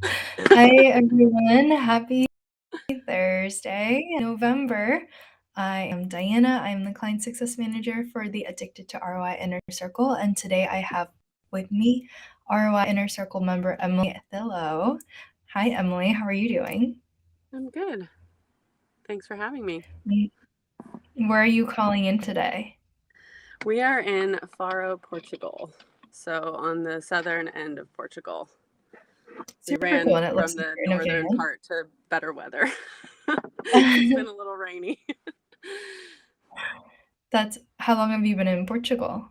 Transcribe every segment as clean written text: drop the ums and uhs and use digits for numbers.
Hi, everyone. Happy Thursday, November. I am Diana. I'm the Client Success Manager for the Addicted to ROI Inner Circle. And today I have with me ROI Inner Circle member Emily Thillo. Hi, Emily. How are you doing? I'm good. Thanks for having me. Where are you calling in today? We are in Faro, Portugal. So on the southern end of Portugal. We Super cool. ran And it looks from like the you're in a northern van. part to better weather. It's been a little rainy. That's how long have you been in Portugal?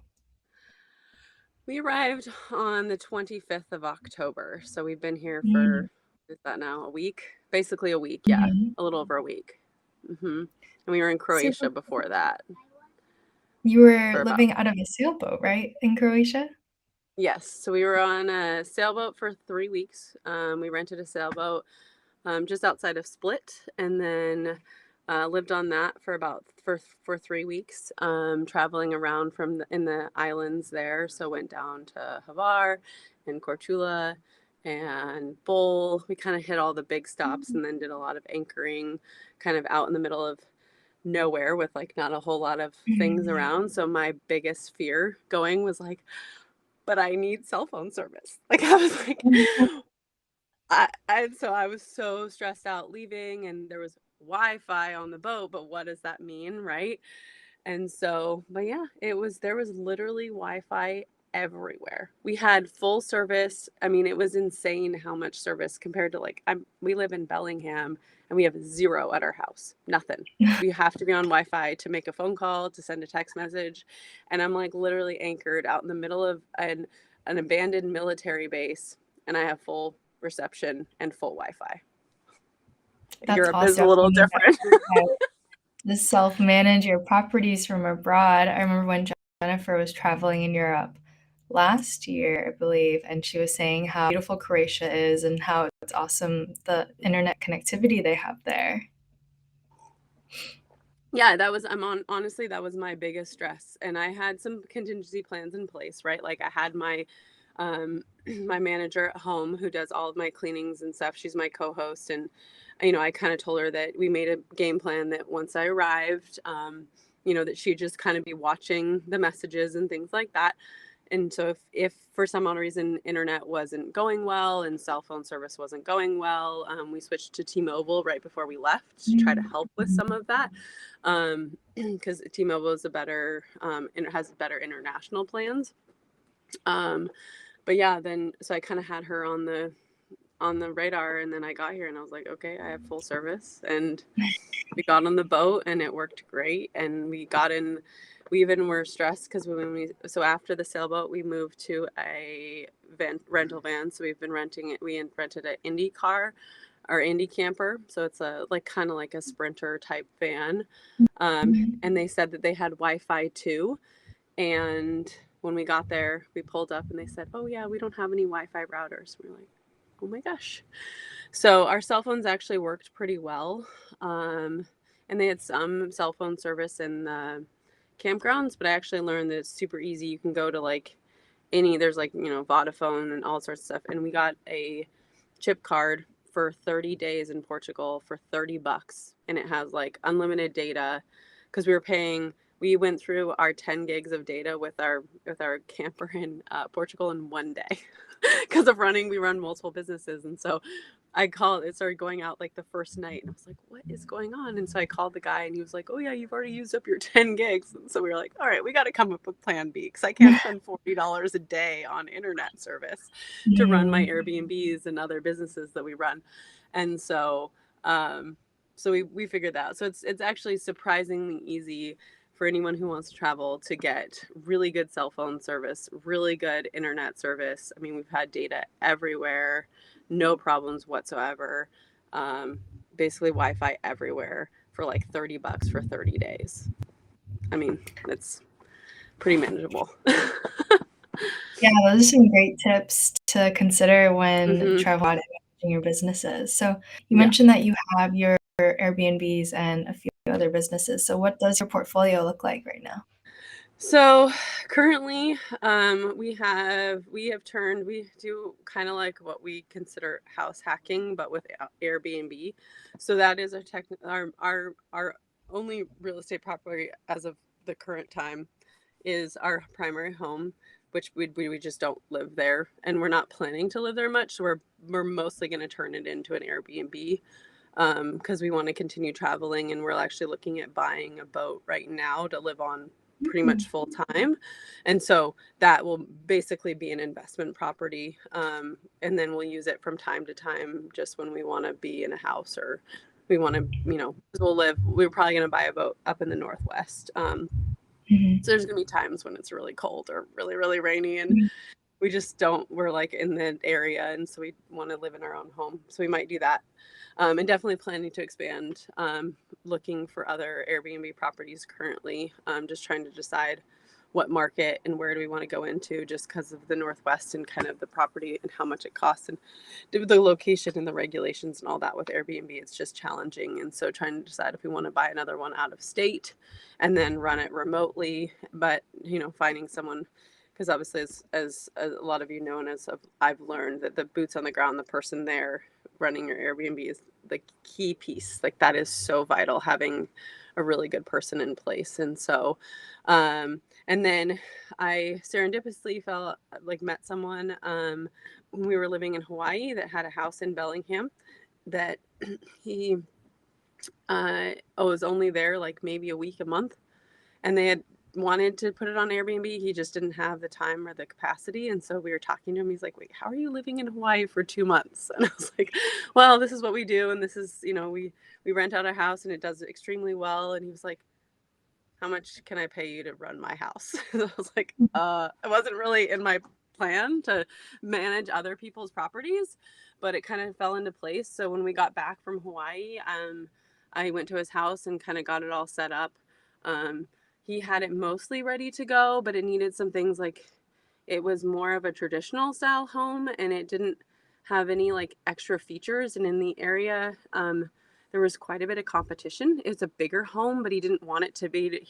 We arrived on the 25th of October. So we've been here Mm-hmm. for, is that now a week? Basically a week, yeah. A little over a week. And we were in Super. Croatia before that You were for about. living out of a sailboat, right, in Croatia? Yes, so we were on a sailboat for 3 weeks. We rented a sailboat just outside of Split, and then lived on that for about for 3 weeks, traveling around in the islands there. So went down to Hvar and Korčula and Bol. We kind of hit all the big stops, and then did a lot of anchoring, kind of out in the middle of nowhere with like not a whole lot of things Mhm. around. So my biggest fear going was like, but I need cell phone service. Like I was like, so I was so stressed out leaving, and there was Wi-Fi on the boat, but what does that mean, right? And so, but yeah, there was literally Wi-Fi everywhere. We had full service. I mean, it was insane how much service compared to like we live in Bellingham and we have zero at our house. Nothing. We have to be on Wi-Fi to make a phone call, to send a text message, and I'm like literally anchored out in the middle of an abandoned military base, and I have full reception and full Wi-Fi. That's Europe is a awesome. little You guys different. have to self-manage your properties from abroad. I remember when Jennifer was traveling in Europe last year, I believe, and she was saying how beautiful Croatia is and how it's awesome the internet connectivity they have there. Yeah, that was I'm on honestly, that was my biggest stress. And I had some contingency plans in place, right? Like I had my my manager at home who does all of my cleanings and stuff. She's my co-host, and I kind of told her that we made a game plan that once I arrived, that she'd just kind of be watching the messages and things like that. And so if for some odd reason internet wasn't going well and cell phone service wasn't going well, we switched to T-Mobile right before we left to try to help with some of that, because T-Mobile is a better and it has better international plans. Um, but yeah, then so I kind of had her on the radar, and then I got here and I was like, okay, I have full service, and we got on the boat and it worked great, and we even were stressed because so after the sailboat we moved to a rental van. So we've been renting it. We rented an Indy car or Indy camper, so it's a like kind of like a Sprinter type van. And they said that they had Wi-Fi too, and when we got there we pulled up and they said, oh yeah, we don't have any Wi-Fi routers. We were like, oh my gosh. So our cell phones actually worked pretty well. Um, and they had some cell phone service in the campgrounds, but I actually learned that it's super easy. You can go to like there's like, Vodafone and all sorts of stuff. And we got a chip card for 30 days in Portugal for $30. And it has like unlimited data because we went through our 10 gigs of data with our camper in Portugal in one day because we run multiple businesses. And so it started going out like the first night, and I was like, what is going on? And so I called the guy, and he was like, oh yeah, you've already used up your 10 gigs. And so we were like, all right, we got to come up with plan B, because I can't spend $40 a day on internet service to run my Mm. Airbnbs and other businesses that we run. And so we figured that out. So it's actually surprisingly easy for anyone who wants to travel to get really good cell phone service, really good internet service. I mean, we've had data everywhere, no problems whatsoever. Um, Basically, Wi Fi everywhere for like $30 for 30 days. I mean, it's pretty manageable. Yeah, those are some great tips to consider when Hmm. travel and managing your businesses. So you Yeah. mentioned that you have your Airbnbs and a few other businesses. So what does your portfolio look like right now? So currently, we do kind of like what we consider house hacking, but with Airbnb. So that is our only real estate property as of the current time is our primary home, which we just don't live there, and we're not planning to live there much. So we're mostly going to turn it into an Airbnb because we want to continue traveling, and we're actually looking at buying a boat right now to live on pretty much full time. And so that will basically be an investment property. And then we'll use it from time to time just when we want to be in a house or we want to, we're probably going to buy a boat up in the Northwest. Mhm. So there's going to be times when it's really cold or really, really rainy and we just don't, we're like in the area. And so we want to live in our own home. So we might do that. And definitely planning to expand, looking for other Airbnb properties currently, just trying to decide what market and where do we want to go into just because of the Northwest and kind of the property and how much it costs and the location and the regulations and all that with Airbnb. It's just challenging. And so trying to decide if we want to buy another one out of state and then run it remotely, but, finding someone because obviously as a lot of you know and as I've learned that the boots on the ground, the person there running your Airbnb is the key piece. Like that is so vital having a really good person in place. And so, and then I serendipitously met someone when we were living in Hawaii that had a house in Bellingham that he was only there like maybe a week, a month, and they had wanted to put it on Airbnb. He just didn't have the time or the capacity. And so we were talking to him. He's like, wait, how are you living in Hawaii for 2 months? And I was like, well, this is what we do. And this is, we rent out a house and it does extremely well. And he was like, how much can I pay you to run my house? And I was like, it wasn't really in my plan to manage other people's properties, but it kind of fell into place. So when we got back from Hawaii, I went to his house and kind of got it all set up. Um, he had it mostly ready to go, but it needed some things like it was more of a traditional style home and it didn't have any like extra features. And in the area, there was quite a bit of competition. It's a bigger home, but he didn't want it to be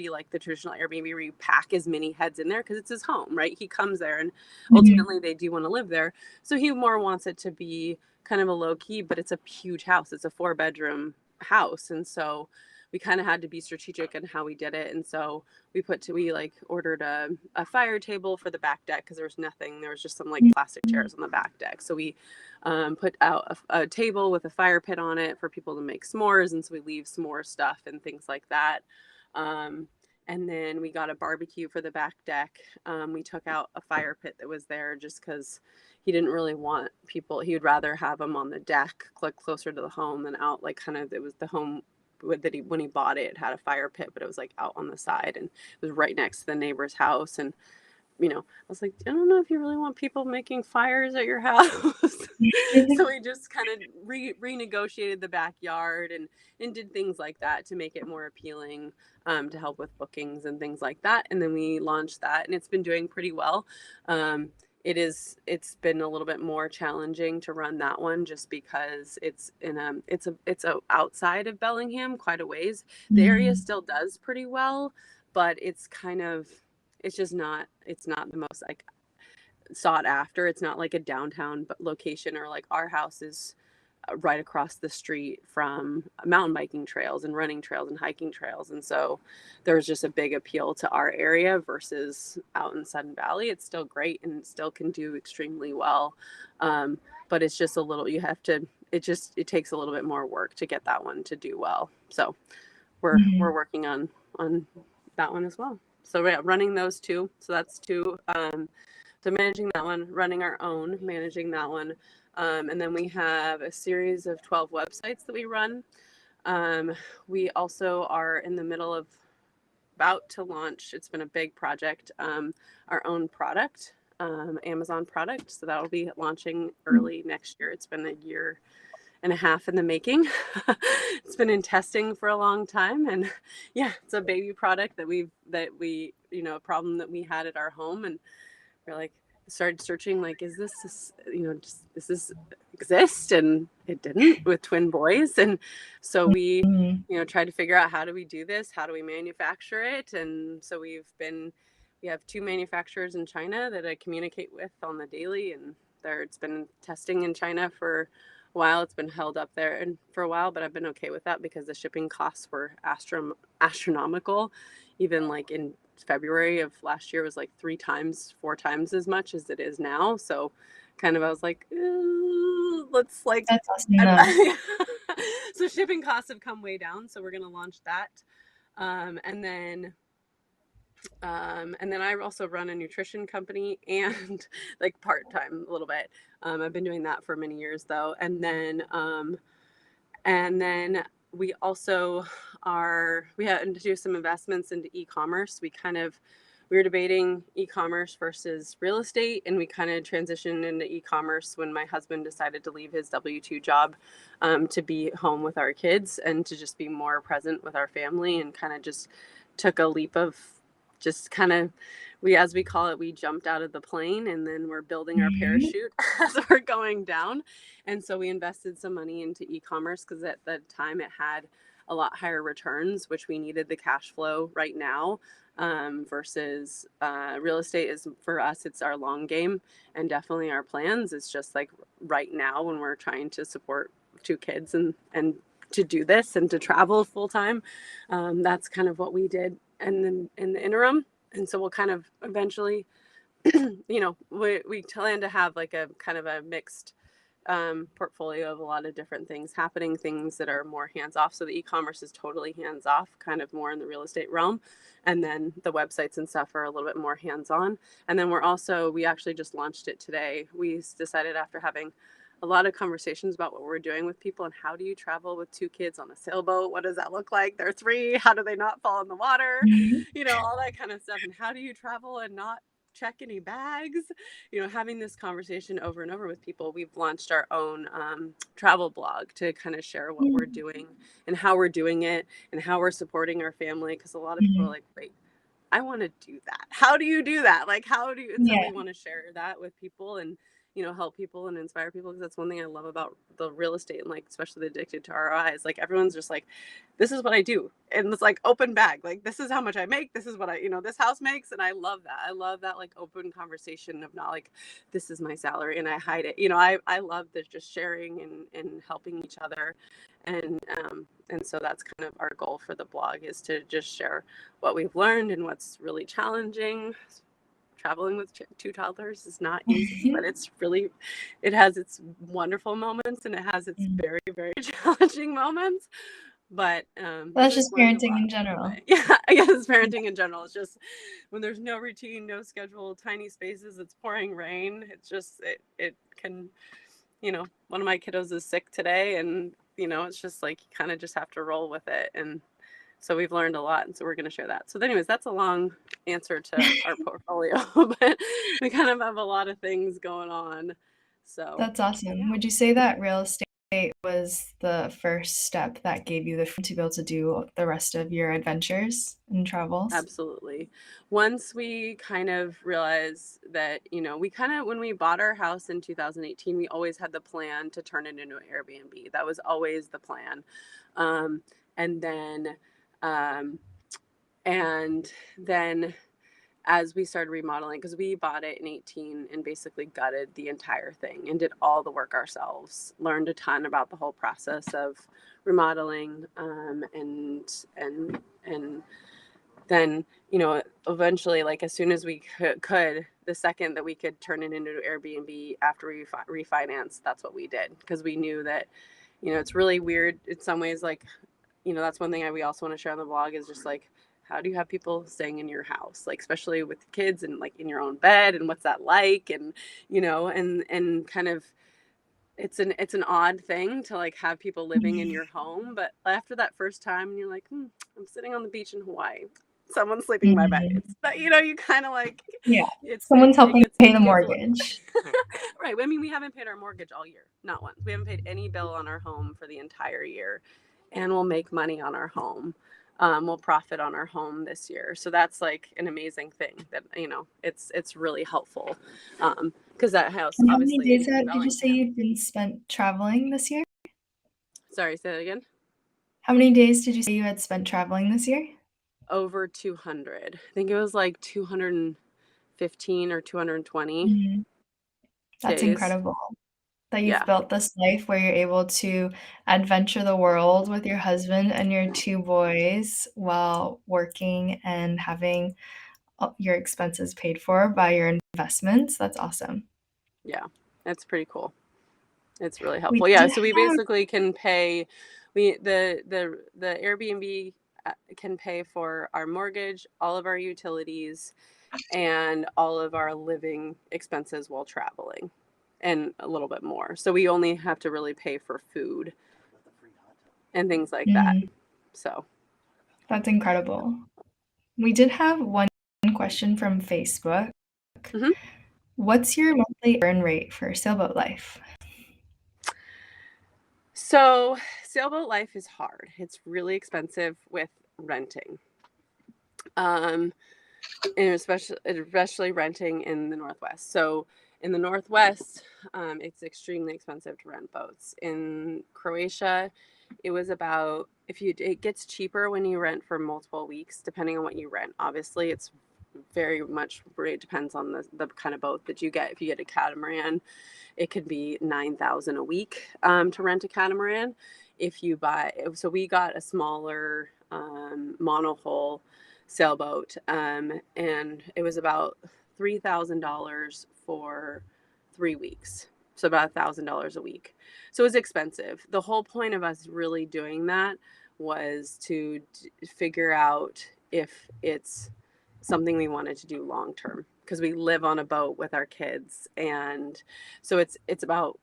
like the traditional Airbnb where you pack as many heads in there because it's his home, right? He comes there and Mhm. ultimately they do want to live there. So he more wants it to be kind of a low key, but it's a huge house. It's a 4-bedroom house. And so we kind of had to be strategic in how we did it. And so we like ordered a fire table for the back deck because there was nothing. There was just some like plastic chairs on the back deck. So we put out a table with a fire pit on it for people to make s'mores. And so we leave s'more stuff and things like that. Um, and then we got a barbecue for the back deck. We took out a fire pit that was there just because he didn't really want people. He would rather have them on the deck, like closer to the home than out, like kind of it was the home that he when he bought it, it had a fire pit, but it was like out on the side and it was right next to the neighbor's house. And I was like, I don't know if you really want people making fires at your house. So we just kind of renegotiated the backyard and did things like that to make it more appealing, to help with bookings and things like that. And then we launched that, and it's been doing pretty well. Um, it's been a little bit more challenging to run that one just because it's a outside of Bellingham quite a ways. The area Mhm. still does pretty well, but it's just not it's not the most like sought after. It's not like a downtown location, or like our house is right across the street from mountain biking trails and running trails and hiking trails. And so there's just a big appeal to our area versus out in Sudden Valley. It's still great and it still can do extremely well. But it's just a little, it takes a little bit more work to get that one to do well. So we're Mhm. working on that one as well. So yeah, running those two. So that's two. So managing that one, running our own, managing that one. And then we have a series of 12 websites that we run. We also are in the middle of about to launch, it's been a big project, our own product, Amazon product. So that'll be launching early next year. It's been a year and a half in the making. It's been in testing for a long time. And yeah, it's a baby product that we, a problem that we had at our home. And we're like, started searching, like, is this, does this exist? And it didn't, with twin boys. And so we, Mhm. tried to figure out, how do we do this? How do we manufacture it? And so we have two manufacturers in China that I communicate with on the daily, and it's been testing in China for a while. It's been held up there and for a while, but I've been okay with that because the shipping costs were astronomical. Even like in February of last year was like 3 times, 4 times as much as it is now. So kind of I was like, let's like, That's awesome though. so shipping costs have come way down. So we're going to launch that. Um, and then and then I also run a nutrition company and like part time a little bit. I've been doing that for many years though. And then we also we had to do some investments into e-commerce. We were debating e-commerce versus real estate, and we kind of transitioned into e-commerce when my husband decided to leave his W-2 job, to be home with our kids and to just be more present with our family, and kind of just took a leap of just kind of, as we call it, we jumped out of the plane and then we're building our Mhm. parachute as we're going down. And so we invested some money into e-commerce because at the time it had a lot higher returns, which we needed the cash flow right now, versus real estate is, for us, it's our long game, and definitely our plans. It's just like right now when we're trying to support 2 kids and to do this and to travel full time. That's kind of what we did. And then in the interim, and so we'll kind of eventually, we plan to have like a kind of a mixed portfolio of a lot of different things happening, things that are more hands off. So the e-commerce is totally hands off, kind of more in the real estate realm. And then the websites and stuff are a little bit more hands on. And then we actually just launched it today. We decided, after having a lot of conversations about what we're doing with people, and how do you travel with 2 kids on a sailboat? What does that look like? They're 3. How do they not fall in the water? Mhm. All that kind of stuff. And how do you travel and not check any bags? Having this conversation over and over with people, we've launched our own travel blog to kind of share what we're Mhm. doing and how we're doing it and how we're supporting our family. Because a lot of people are Mhm. like, wait, I want to do that. How do you do that? Like, how do you? And so Yeah. we want to share that with people, and help people and inspire people, because that's one thing I love about the real estate, and like especially the Addicted to ROI, is like everyone's just like, this is what I do, and it's like open bag. Like, this is how much I make. This is what this house makes, and I love that. I love that, like, open conversation of not like, this is my salary and I hide it. I love the just sharing and helping each other, and so that's kind of our goal for the blog, is to just share what we've learned and what's really challenging. Traveling with 2 toddlers is not easy, but it has its wonderful moments and it has its Mhm. very, very challenging moments. But That's we've just learned a parenting lot in along the general. way. Yeah, I guess Yeah. parenting in general is just, when there's no routine, no schedule, tiny spaces, it's pouring rain. It's just, it can, one of my kiddos is sick today, and it's just like, you kind of just have to roll with it. And so we've learned a lot, and so we're going to share that. So anyways, that's a long answer to our portfolio, but we kind of have a lot of things going on. So That's awesome. yeah. Would you say that real estate was the first step that gave you the freedom to be able to do the rest of your adventures and travels? Absolutely. Once we kind of realized that, we kind of, when we bought our house in 2018, we always had the plan to turn it into an Airbnb. That was always the plan. Um, and then, um, and then as we started remodeling, because we bought it in 18 and basically gutted the entire thing and did all the work ourselves, learned a ton about the whole process of remodeling, and then, eventually, like, as soon as we could, the second that we could turn it into Airbnb after we refinanced, that's what we did, because we knew that, it's really weird in some ways. Like, that's one thing we also want to share on the blog, is just like, how do you have people staying in your house, like especially with kids, and like in your own bed, and what's that like? And and kind of, it's an odd thing to like have people living in Mhm. your home, but after that first time, and you're like, I'm sitting on the beach in Hawaii, someone's sleeping in my bed. Mhm. It's that, you kind of like, Yeah. it Someone's helping gets pay the it gets a little mortgage. right. I mean, we haven't paid our mortgage all year, not once. We haven't paid any bill on our home for the entire year, and we'll make money on our home. will profit on our home this year. So that's like an amazing thing that, it's really helpful. Because that house And how many obviously days is did you selling. say you've been spent traveling this year? Sorry, say that again. How many days did you say you had spent traveling this year? Over 200. I think it was like 215 or 220 Mhm. That's days. incredible that you've Yeah. built this life where you're able to adventure the world with your husband and your 2 boys while working and having your expenses paid for by your investments. That's awesome. Yeah. That's pretty cool. It's really helpful. We Yeah, did so we have basically can pay the Airbnb can pay for our mortgage, all of our utilities, and all of our living expenses while traveling, and a little bit more. So we only have to really pay for food and things like that. mhm, So, that's incredible. We did have one question from Facebook. mhm. What's your monthly earn rate for sailboat life? So sailboat life is hard. It's really expensive with renting. Um, and especially renting in the Northwest. So in the Northwest, it's extremely expensive to rent boats. In Croatia, it was about it gets cheaper when you rent for multiple weeks, depending on what you rent. Obviously, it's very much it depends on the kind of boat that you get. If you get a catamaran, it could be 9,000 a week to rent a catamaran. If you buy, so we got a smaller monohull sailboat, and it was about $3,000 for 3 weeks. So about $1,000 a week. So it was expensive. The whole point of us really doing that was to figure out if it's something we wanted to do long term, because we live on a boat with our kids, and so it's about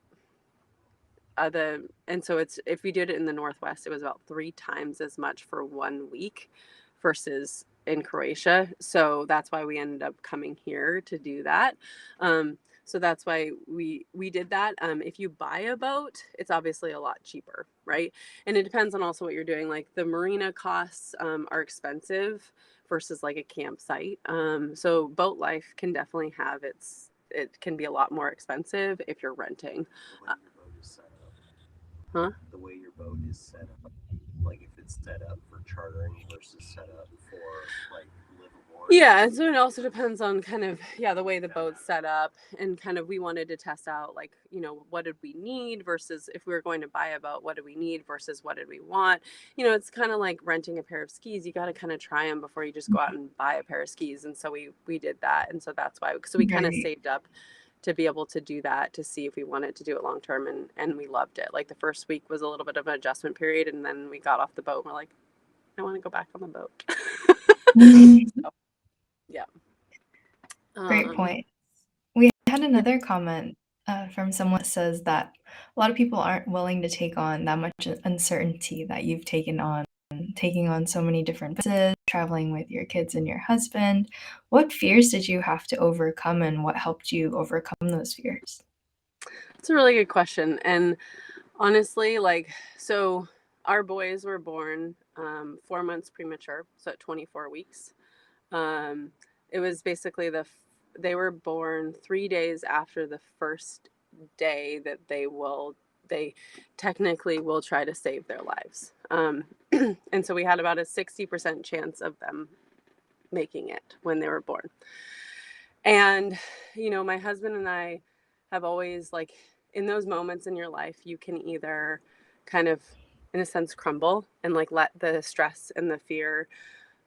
the and so it's if we did it in the Northwest, it was about 3 times as much for 1 week versus in Croatia. So that's why we ended up coming here to do that. So that's why we did that. If you buy a boat, it's obviously a lot cheaper, right? And it depends on also what you're doing. Like the marina costs are expensive versus like a campsite. So boat life can definitely have it can be a lot more expensive if you're renting. Huh? The way your boat is set up, like if it's set up for chartering versus set up for like live aboard. Yeah, so it also depends on kind of the way the boat's set up, and kind of we wanted to test out like what did we need versus if we were going to buy a boat, what did we need versus what did we want. It's kind of like renting a pair of skis. You got to kind of try them before you just go out and buy a pair of skis. And so we did that, and so that's why. So we kind of Right. saved up to be able to do that, to see if we wanted to do it long term, and we loved it. Like the first week was a little bit of an adjustment period, and then we got off the boat and we're like, I want to go back on the boat. Mhm. So, yeah. Great Um, point. We had another comment from someone that says that a lot of people aren't willing to take on that much uncertainty that you've taking on so many different businesses, traveling with your kids and your husband. What fears did you have to overcome, and what helped you overcome those fears? it's a really good question. And honestly, like, so our boys were born 4 months premature, so at 24 weeks. Um, it was basically they were born 3 days after the first day that they technically will try to save their lives. And so we had about a 60% chance of them making it when they were born. And, my husband and I have always, like, in those moments in your life, you can either kind of, in a sense, crumble and like let the stress and the fear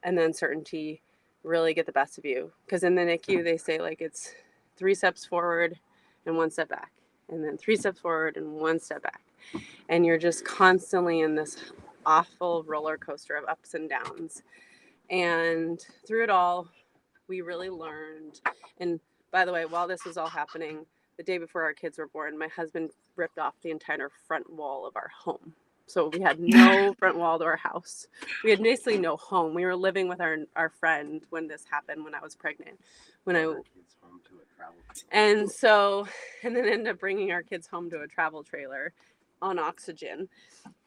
and the uncertainty really get the best of you. Because in the NICU, they say, like, it's 3 steps forward and 1 step back, and then 3 steps forward and 1 step back. And you're just constantly in this awful roller coaster of ups and downs. And through it all, we really learned. And by the way, while this was all happening, the day before our kids were born, my husband ripped off the entire front wall of our home. So we had no front wall to our house. We had basically no home. We were living with our friend when this happened, when I was pregnant. When I Kids home to a travel trailer. and so and then ended up bringing our kids home to a travel trailer. on oxygen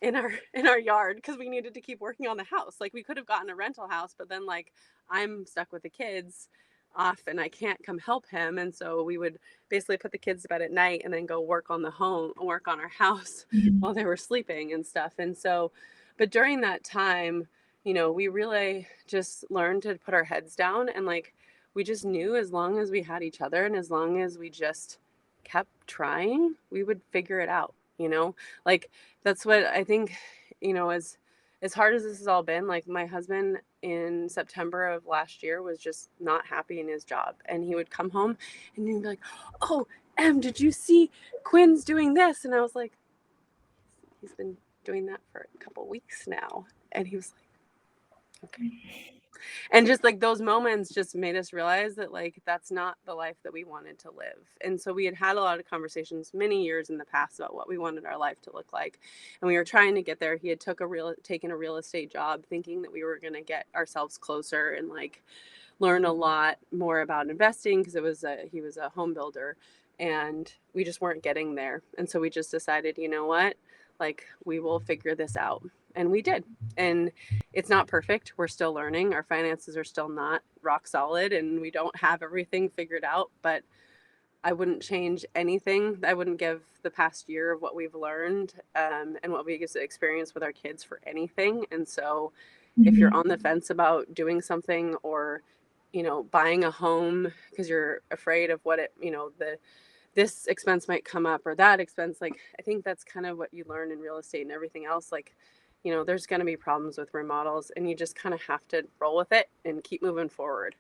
in our yard because we needed to keep working on the house. Like we could have gotten a rental house, but then like I'm stuck with the kids off and I can't come help him. And so we would basically put the kids to bed at night and then go work on our house while they were sleeping and stuff. And so, but during that time, we really just learned to put our heads down and like we just knew as long as we had each other and as long as we just kept trying, we would figure it out. Like that's what I think, as hard as this has all been, like my husband in September of last year was just not happy in his job. And he would come home and he'd be like, "Oh, Em, did you see Quinn's doing this?" And I was like, "He's been doing that for a couple weeks now." And he was like, "Okay." And just like those moments just made us realize that like that's not the life that we wanted to live. And so we had a lot of conversations many years in the past about what we wanted our life to look like, and we were trying to get there. He had taken a real estate job thinking that we were going to get ourselves closer and like learn a lot more about investing because he was a home builder, and we just weren't getting there. And so we just decided, you know what, like we will figure this out. And we did. And it's not perfect. We're still learning. Our finances are still not rock solid and we don't have everything figured out, but I wouldn't change anything. I wouldn't give the past year of what we've learned and what we experienced with our kids for anything. And so if you're on the fence about doing something or, buying a home because you're afraid of what this expense might come up or that expense, like I think that's kind of what you learn in real estate and everything else. Like, there's going to be problems with remodels and you just kind of have to roll with it and keep moving forward,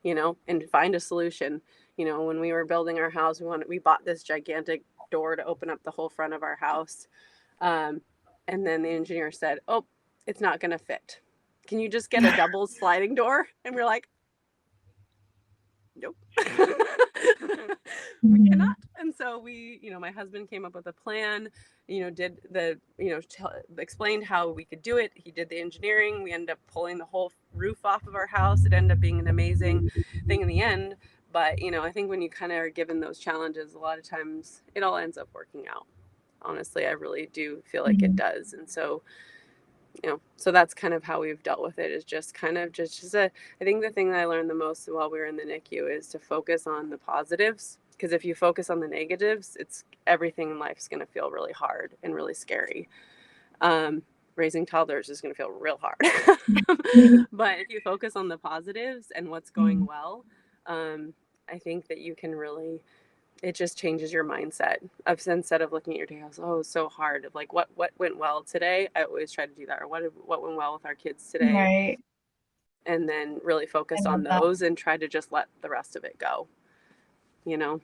and find a solution. When we were building our house, we bought this gigantic door to open up the whole front of our house. And then the engineer said, "Oh, it's not going to fit. Can you just get a double sliding door?" And we're like, "Nope." We cannot. And so my husband came up with a plan, did explained how we could do it. He did the engineering. We ended up pulling the whole roof off of our house. It ended up being an amazing thing in the end. But, I think when you kind of are given those challenges, a lot of times it all ends up working out. Honestly, I really do feel like it does. And so, so that's kind of how we've dealt with it, is just kind of I think the thing that I learned the most while we were in the NICU is to focus on the positives. Because if you focus on the negatives, everything in life is going to feel really hard and really scary. Raising toddlers is going to feel real hard. But if you focus on the positives and what's going well, I think that you can really, it just changes your mindset instead of looking at your day, "Oh, it's so hard." Of like, what went well today? I always try to do that. Or what went well with our kids today? Right. And then really focus I love on that. those and try to just let the rest of it go, And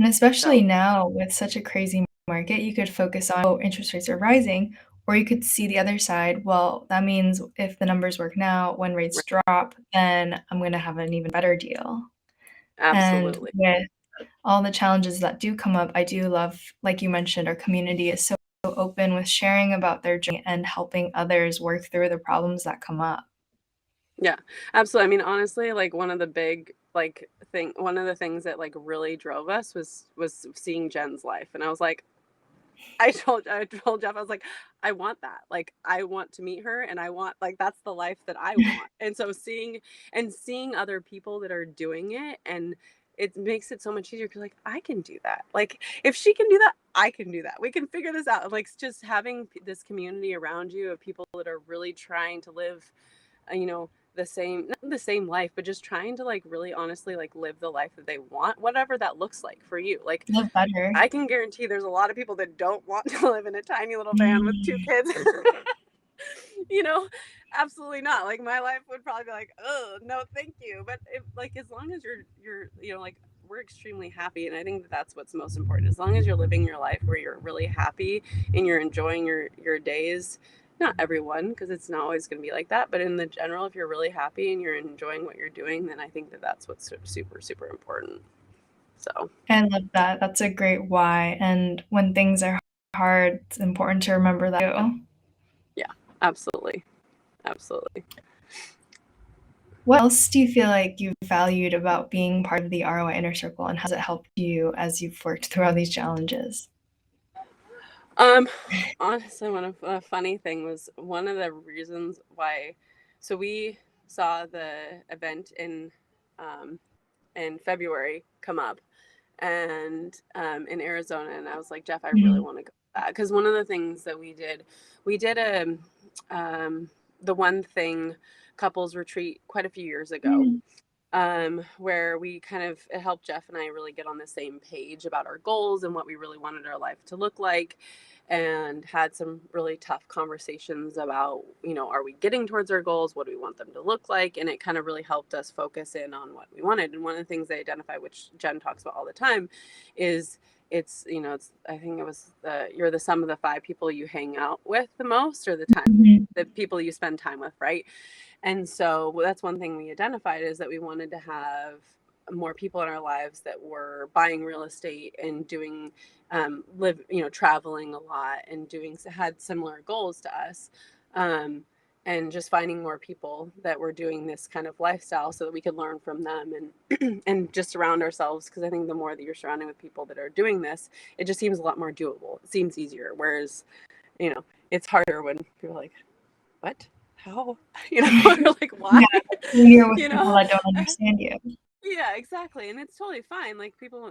especially So, now with such a crazy market, you could focus on, "Oh, interest rates are rising," or you could see the other side, "Well, that means if the numbers work now, when rates right, drop, then I'm gonna have an even better deal." And absolutely. with all the challenges that do come up, I do love, like you mentioned, our community is so open with sharing about their journey and helping others work through the problems that come up. Yeah, absolutely. I mean, honestly, like one of the big one of the things that like really drove us was seeing Jen's life, and I was like, I told Jeff, I was like, I want that. Like, I want to meet her, and I want like that's the life that I want. And so seeing other people that are doing it, and it makes it so much easier because like I can do that. Like if she can do that, I can do that. We can figure this out. Like just having this community around you of people that are really trying to live, the same not the same life, but just trying to like really honestly like live the life that they want, whatever that looks like for you. Like Live better. I can guarantee there's a lot of people that don't want to live in a tiny little van with two Mm. kids. you know, Absolutely not. Like my life would probably be like, "Oh, no, thank you." But like as long as you're like we're extremely happy, and I think that that's what's most important. As long as you're living your life where you're really happy and you're enjoying your days. Not everyone, because it's not always going to be like that, but in the general, if you're really happy and you're enjoying what you're doing, then I think that that's what's super super important. So, I love that. That's a great why, and when things are hard, it's important to remember that too. yeah, absolutely. Absolutely. What else do you feel like you've valued about being part of the ROI Inner Circle, and how has it helped you as you've worked through all these challenges? Um, Honestly, a funny thing was one of the reasons why. So we saw the event um, in February come up, and in Arizona, and I was like, Jeff, I really Mhm. want to go to that because one of the things that we did the one thing couples retreat quite a few years ago, Mhm. where we kind of it helped Jeff and I really get on the same page about our goals and what we really wanted our life to look like, and had some really tough conversations about, are we getting towards our goals? What do we want them to look like? And it kind of really helped us focus in on what we wanted. And one of the things they identify, which Jen talks about all the time, is it's I think it was you're the sum of the five people you hang out with the most, or Mhm. the people you spend time with, right? And so that's one thing we identified, is that we wanted to have more people in our lives that were buying real estate and doing traveling a lot and doing had similar goals to us. Um, and just finding more people that were doing this kind of lifestyle so that we could learn from them and and just surround ourselves, because I think the more that you're surrounding with people that are doing this, it just seems a lot more doable. It seems easier, whereas it's harder when people are like, what, how, or like, why, Yeah, when you're with you people know that don't understand you. yeah, exactly. And it's totally fine. Like, people,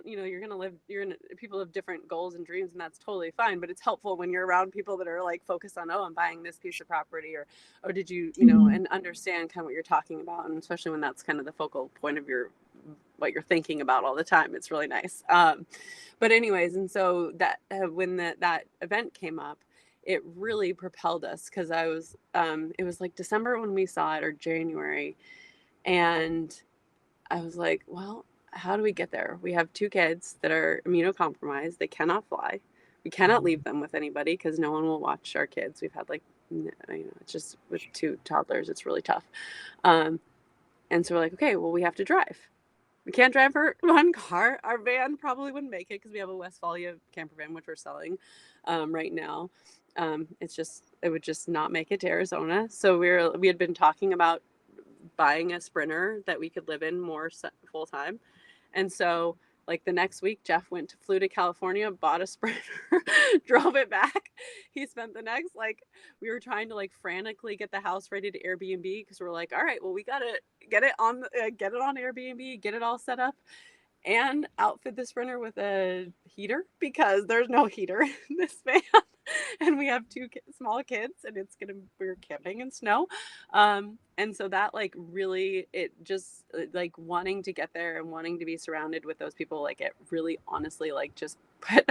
people have different goals and dreams, and that's totally fine. But it's helpful when you're around people that are like focused on, oh, I'm buying this piece of property, or did you, Mhm. and understand kind of what you're talking about. And especially when that's kind of the focal point of what you're thinking about all the time, it's really nice. But anyways, and so that when that event came up, it really propelled us, because it was like December when we saw it, or January. And I was like, well, how do we get there? We have two kids that are immunocompromised. They cannot fly. We cannot leave them with anybody because no one will watch our kids. We've had it's just with two toddlers, it's really tough. Um, and so we're like, okay, well, we have to drive. We can't drive for one car. Our van probably wouldn't make it because we have a Westphalia camper van, which we're selling right now. It would just not make it to Arizona. So we had been talking about buying a Sprinter that we could live in more full time. And so, like, the next week, Jeff flew to California, bought a Sprinter, drove it back. He spent the next, like, we were trying to like frantically get the house ready to Airbnb, because we're like, all right, well, we gotta get it on Airbnb, get it all set up, and outfit the Sprinter with a heater, because there's no heater in this van. And we have two small kids, and we're camping in snow. And so that, like, really, it just like wanting to get there and wanting to be surrounded with those people, like, it really honestly, like, just put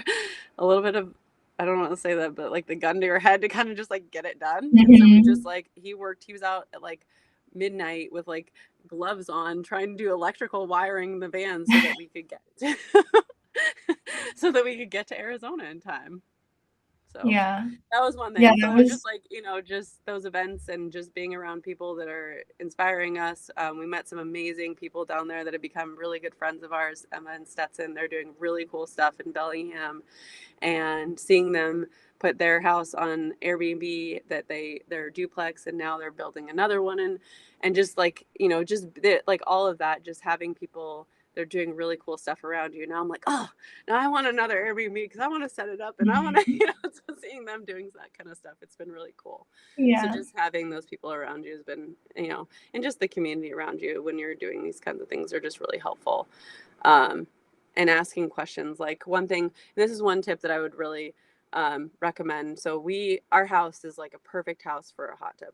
a little bit of, I don't want to say that, but like the gun to your head to kind of just like get it done. And so we just Mhm. like, he was out at like midnight with like gloves on, trying to do electrical wiring in the van so that we could get so that we could get to Arizona in time. So Yeah. that was one Yeah, thing. that So just was like, just those events and just being around people that are inspiring us. We met some amazing people down there that have become really good friends of ours. Emma and Stetson, they're doing really cool stuff in Bellingham, and seeing them put their house on Airbnb, that their duplex, and now they're building another one. And just like, like all of that, just having people, they're doing really cool stuff around you. Now I'm like, oh, now I want another Airbnb because I want to set it up, and I want to, Mhm. so seeing them doing that kind of stuff, it's been really cool. So Yeah. just having those people around you has been, and just the community around you when you're doing these kinds of things are just really helpful. Um, and asking questions. Like, one thing, and this is one tip that I would really recommend. So our house is like a perfect house for a hot tub,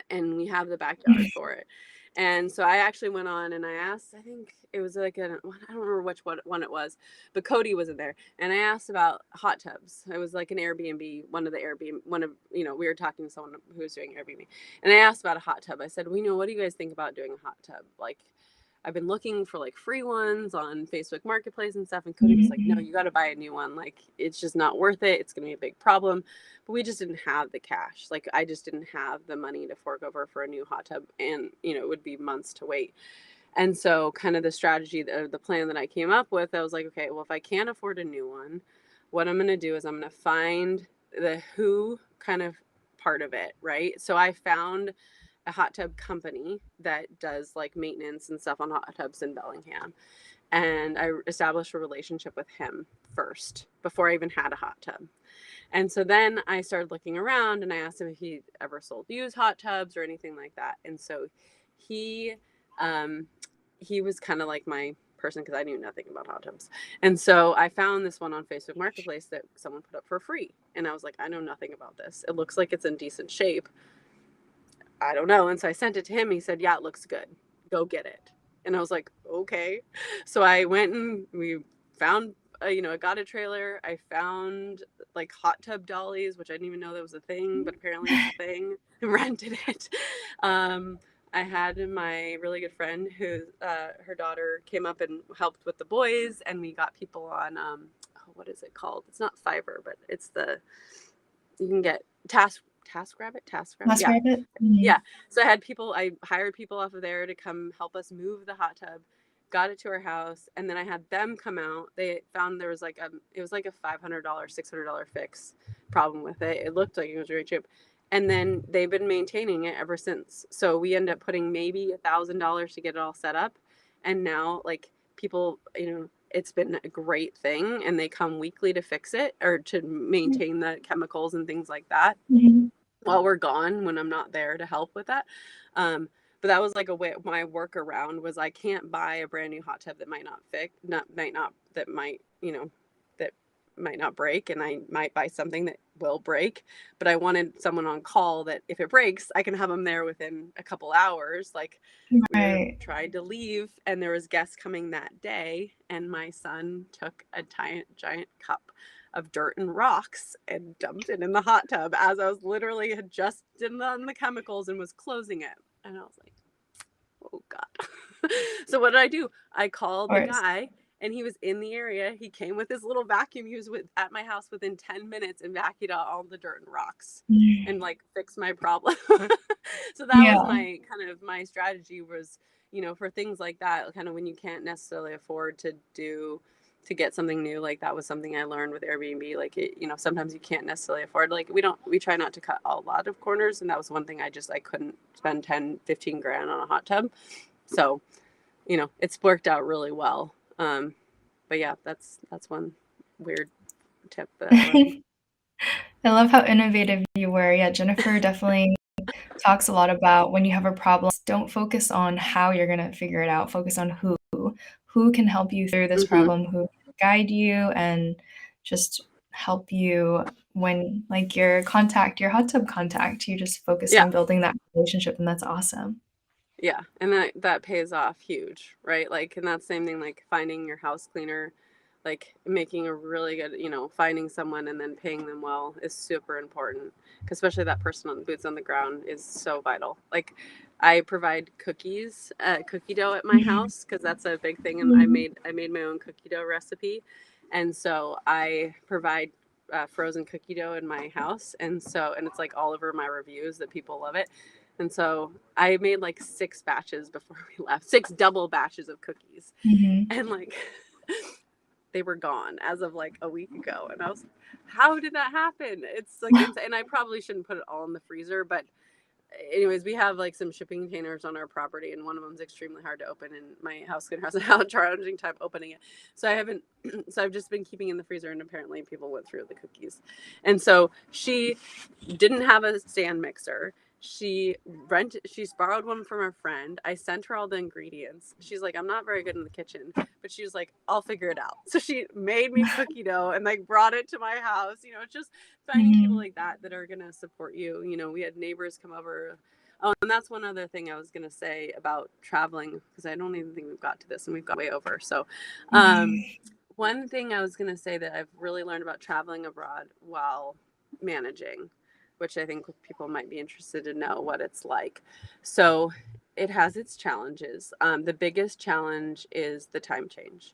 and we have the backyard for it. And so I actually went on and I asked, I think it was like I don't remember which one it was, but Cody was in there, and I asked about hot tubs. It was like an Airbnb, we were talking to someone who was doing Airbnb, and I asked about a hot tub. I said, what do you guys think about doing a hot tub? Like, I've been looking for like free ones on Facebook Marketplace and stuff. And Cody was like, no, Mhm. you got to buy a new one. Like, it's just not worth it. It's going to be a big problem. But we just didn't have the cash. Like, I just didn't have the money to fork over for a new hot tub. And, it would be months to wait. And so, kind of the strategy, the plan that I came up with, I was like, okay, well, if I can't afford a new one, what I'm going to do is I'm going to find the who kind of part of it, right? So I found a hot tub company that does like maintenance and stuff on hot tubs in Bellingham. And I established a relationship with him first before I even had a hot tub. And so then I started looking around and I asked him if he ever sold used hot tubs or anything like that. And so he um, he was kind of like my person because I knew nothing about hot tubs. And so I found this one on Facebook Marketplace that someone put up for free. And I was like, I know nothing about this. It looks like it's in decent shape. I don't know. And so I sent it to him. He said, yeah, it looks good. Go get it. And I was like, okay. So I went and we found, I got a trailer. I found like hot tub dollies, which I didn't even know that was a thing, but apparently it's a thing. Rented it. Um, I had my really good friend who, her daughter came up and helped with the boys, and we got people on, what is it called? It's not Fiverr, but it's you can get TaskRabbit. Last Yeah. rabbit. Yeah. So I hired people off of there to come help us move the hot tub, got it to our house, and then I had them come out. They found there was it was like a $500, $600 fix problem with it. It looked like it was really cheap. And then they've been maintaining it ever since. So we end up putting maybe $1,000 to get it all set up. And now like people, it's been a great thing, and they come weekly to fix it or to maintain the chemicals and things like that Mm-hmm. while we're gone when I'm not there to help with that. But that was like a way my workaround was I can't buy a brand new hot tub that might not fix, that might, that might not break, and I might buy something that will break. But I wanted someone on call that if it breaks, I can have them there within a couple hours. Like we Right. tried to leave, and there was guests coming that day, and my son took a giant cup of dirt and rocks and dumped it in the hot tub as I was literally had just done the chemicals and was closing it. And I was like, oh God. So what did I do? I Of called the course. guy, and he was in the area. He came with his little vacuum. He was at my house within 10 minutes and vacuumed out all the dirt and rocks and like fixed my problem. So that was Yeah. my strategy was, for things like that, kind of when you can't necessarily afford to get something new. Like that was something I learned with Airbnb. Like sometimes you can't necessarily afford, like we try not to cut a lot of corners. And that was one thing I couldn't spend 10, 15 grand on a hot tub. So, it's worked out really well. But yeah, that's one weird tip that I learned. I love how innovative you were. Yeah, Jennifer definitely talks a lot about when you have a problem, don't focus on how you're going to figure it out. Focus on who can help you through this Mm-hmm. problem, who can guide you and just help you when like your hot tub contact, you just focused Yeah. on building that relationship, and that's awesome. Yeah. And that pays off huge, right? Like, and that's the same thing, like finding your house cleaner, like making a really good, finding someone and then paying them well is super important. 'Cause especially that person on the boots on the ground is so vital. Like I provide cookie dough at my Mhm. house because that's a big thing. And I Mhm. made my own cookie dough recipe. And so I provide frozen cookie dough in my house. And it's like all over my reviews that people love it. And so I made like 6 batches before we left, 6 double batches of cookies. Mhm. And like they were gone as of like a week ago. And I was, how did that happen? It's like, and I probably shouldn't put it all in the freezer, but anyways, we have like some shipping containers on our property, and one of them's extremely hard to open, and my house cleaner has a challenging time opening it. So I haven't, so I've just been keeping in the freezer, and apparently people went through the cookies. And so she didn't have a stand mixer. She's borrowed one from her friend. I sent her all the ingredients. She's like, I'm not very good in the kitchen, but she was like, I'll figure it out. So she made me cookie dough and like brought it to my house. It's just finding people Mhm. like that are gonna support you. We had neighbors come over. Oh, and that's one other thing I was gonna say about traveling, because I don't even think we've got to this, and we've got way over. So, Mhm. one thing I was gonna say that I've really learned about traveling abroad while managing, which I think people might be interested to know what it's like. So, it has its challenges. The biggest challenge is the time change.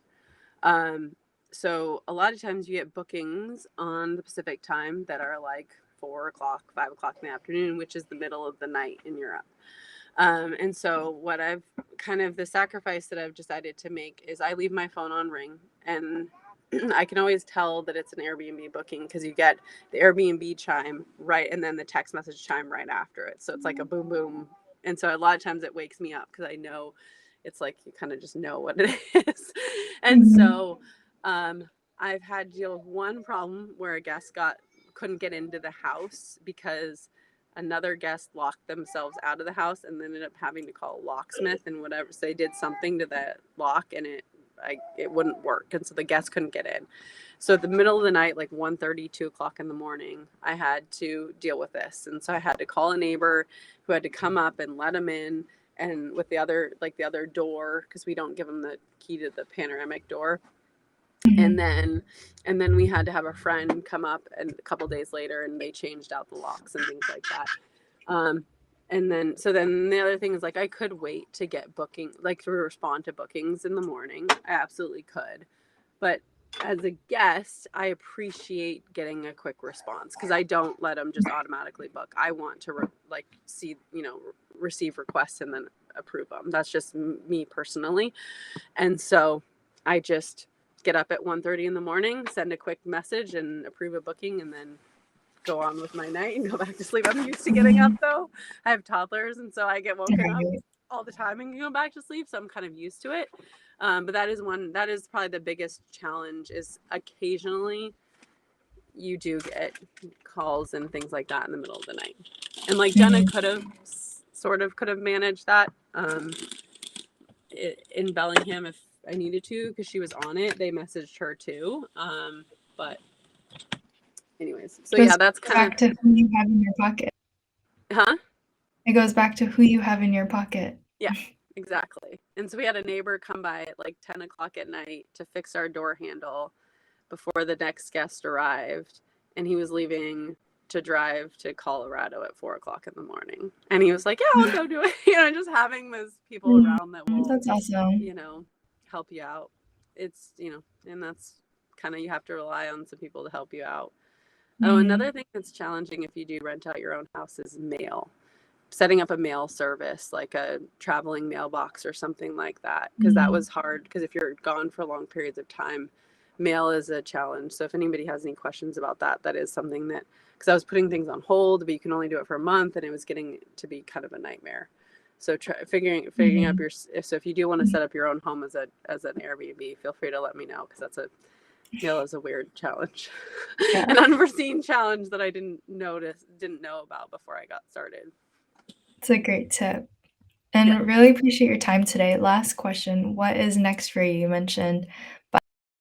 Um, so a lot of times you get bookings on the Pacific time that are like 4 o'clock, 5 o'clock in the afternoon, which is the middle of the night in Europe. And so what the sacrifice that I've decided to make is I leave my phone on ring, and I can always tell that it's an Airbnb booking because you get the Airbnb chime right, and then the text message chime right after it. So it's like a boom, boom. And so a lot of times it wakes me up because I know it's like you kind of just know what it is. And Mhm. so I've had to deal with one problem where a guest got couldn't get into the house because another guest locked themselves out of the house and ended up having to call a locksmith and whatever. So they did something to that lock and it wouldn't work. And so the guests couldn't get in. So at the middle of the night, like 1:30, 2 o'clock in the morning, I had to deal with this. And so I had to call a neighbor who had to come up and let them in, and with the other door, because we don't give them the key to the panoramic door. And then we had to have a friend come up and a couple days later, and they changed out the locks and things like that. And then the other thing is, like, I could wait to get booking, like to respond to bookings in the morning. I absolutely could. But as a guest, I appreciate getting a quick response, because I don't let them just automatically book. I want to receive requests and then approve them. That's just me personally. And so I just get up at 1:30 in the morning, send a quick message and approve a booking, and then go on with my night and go back to sleep. I'm used to getting up though. I have toddlers, and so I get woken up all the time and go back to sleep. So I'm kind of used to it. But that is probably the biggest challenge, is occasionally you do get calls and things like that in the middle of the night. And like Jenna could have managed that in Bellingham if I needed to, because she was on it. They messaged her too. But anyways, so yeah, that's kind of back to who you have in your pocket. Huh? It goes back to who you have in your pocket. Yeah, exactly. And so we had a neighbor come by at like 10 o'clock at night to fix our door handle before the next guest arrived, and he was leaving to drive to Colorado at 4 o'clock in the morning. And he was like, yeah, I'll go do it. Just having those people around that will, that's awesome. Help you out. It's, and that's kind of, you have to rely on some people to help you out. Oh, another thing that's challenging if you do rent out your own house is mail. Setting up a mail service, like a traveling mailbox or something like that, because that was hard, because if you're gone for long periods of time, mail is a challenge. So if anybody has any questions about that, that is something that, because I was putting things on hold, but you can only do it for a month, and it was getting to be kind of a nightmare. So figuring up so if you do want to set up your own home as an Airbnb, feel free to let me know, because mail is a weird challenge. Yeah. An unforeseen challenge that I didn't know about before I got started. It's a great tip. And really appreciate your time today. Last question. What is next for you? You mentioned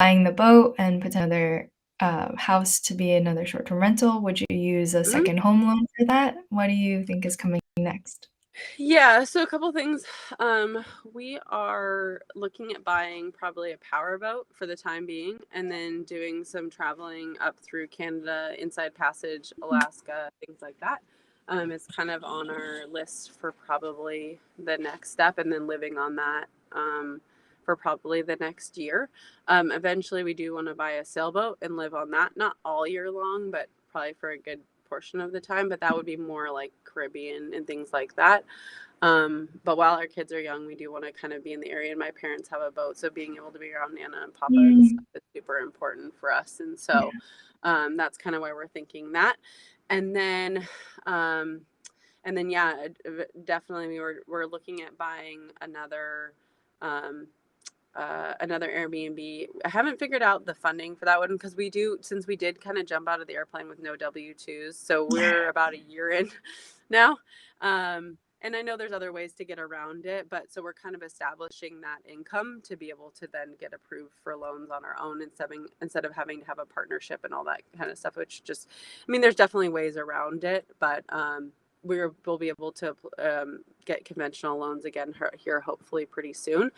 buying the boat and put another house to be another short-term rental. Would you use a second home loan for that? What do you think is coming next? Yeah, so a couple things. We are looking at buying probably a power boat for the time being, and then doing some traveling up through Canada, Inside Passage, Alaska, things like that. It's kind of on our list for probably the next step, and then living on that for probably the next year. Eventually, we do want to buy a sailboat and live on that, not all year long, but probably for a good portion of the time. But that would be more like Caribbean and things like that. But while our kids are young, we do want to kind of be in the area, and my parents have a boat, so being able to be around Nana and Papa and stuff is super important for us. And so that's kind of why we're thinking that. And then yeah, definitely we're looking at buying another Airbnb. I haven't figured out the funding for that one, because since we did kind of jump out of the airplane with no W-2s, so we're about a year in now. And I know there's other ways to get around it, but so we're kind of establishing that income to be able to then get approved for loans on our own, instead of having to have a partnership and all that kind of stuff, which just, there's definitely ways around it, but we'll be able to get conventional loans again here hopefully pretty soon,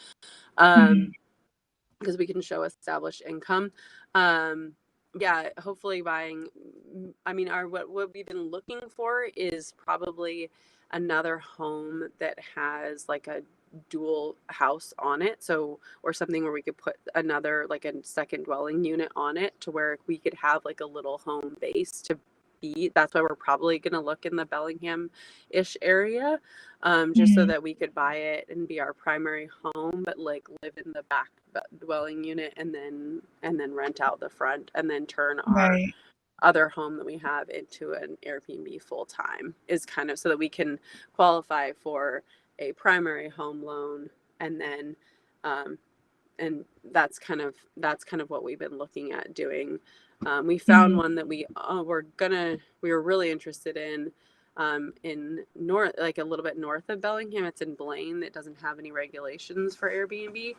because we can show established income. Yeah, hopefully buying, what we've been looking for is probably another home that has like a dual house on it, or something where we could put another, like a second dwelling unit on it, to where we could have like a little home base to be. That's why we're probably going to look in the Bellingham-ish area, just so that we could buy it and be our primary home, but like live in the back dwelling unit, and then rent out the front, and then turn our other home that we have into an Airbnb full time, is kind of so that we can qualify for a primary home loan, and then and that's kind of what we've been looking at doing. We found one that we were really interested in north, like a little bit north of Bellingham. It's in Blaine. It doesn't have any regulations for Airbnb,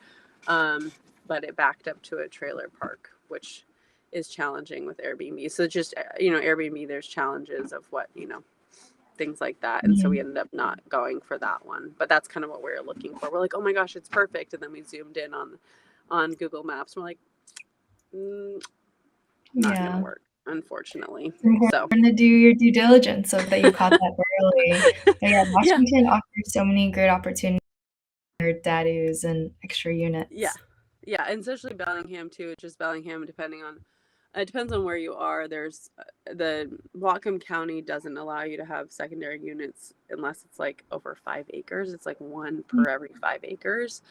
but it backed up to a trailer park, which is challenging with Airbnb. So just, Airbnb, there's challenges of what, things like that. And so we ended up not going for that one, but that's kind of what we were looking for. We're like, oh my gosh, it's perfect. And then we zoomed in on Google Maps. We're like, not going to work, unfortunately. So important to do your due diligence so that you caught that early. But yeah, Washington offers so many great opportunities for dadus and extra units. Yeah, and especially Bellingham too. Just Bellingham, it depends on where you are. There's the Whatcom County doesn't allow you to have secondary units unless it's like over 5 acres. It's like one per every 5 acres.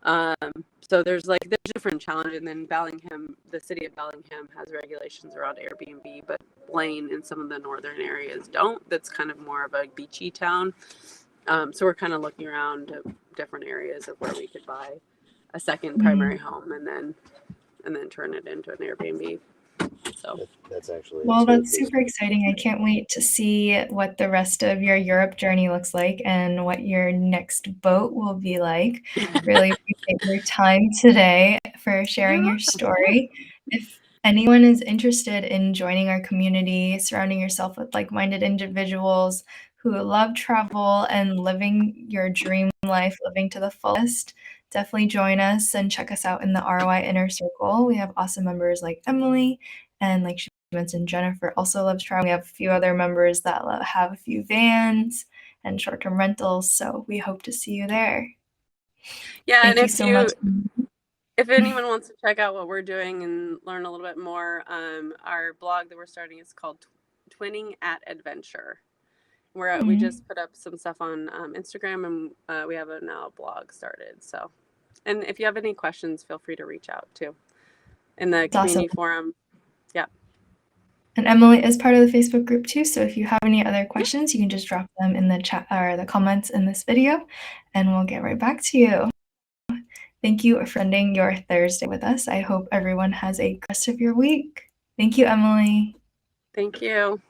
So there's different challenges. And then Bellingham, the city of Bellingham has regulations around Airbnb, but Blaine and some of the northern areas don't. That's kind of more of a beachy town. So we're kind of looking around different areas of where we could buy a second primary home and then turn it into an Airbnb. So that's actually that's super exciting. I can't wait to see what the rest of your Europe journey looks like and what your next boat will be like. Really appreciate your time today for sharing your story. If anyone is interested in joining our community, surrounding yourself with like-minded individuals who love travel and living your dream life, living to the fullest, definitely join us and check us out in the ROI Inner Circle. We have awesome members like Emily, and like she mentioned, Jennifer also loves traveling. We have a few other members that have a few vans and short-term rentals, so we hope to see you there. Yeah, Thank you so much. If anyone wants to check out what we're doing and learn a little bit more, our blog that we're starting is called Twinning at Adventure. Where we just put up some stuff on Instagram, and we have a blog started. So, and if you have any questions, feel free to reach out too in the community forum. Yeah. And Emily is part of the Facebook group too. So if you have any other questions, you can just drop them in the chat or the comments in this video, and we'll get right back to you. Thank you for spending your Thursday with us. I hope everyone has a good rest of your week. Thank you, Emily. Thank you.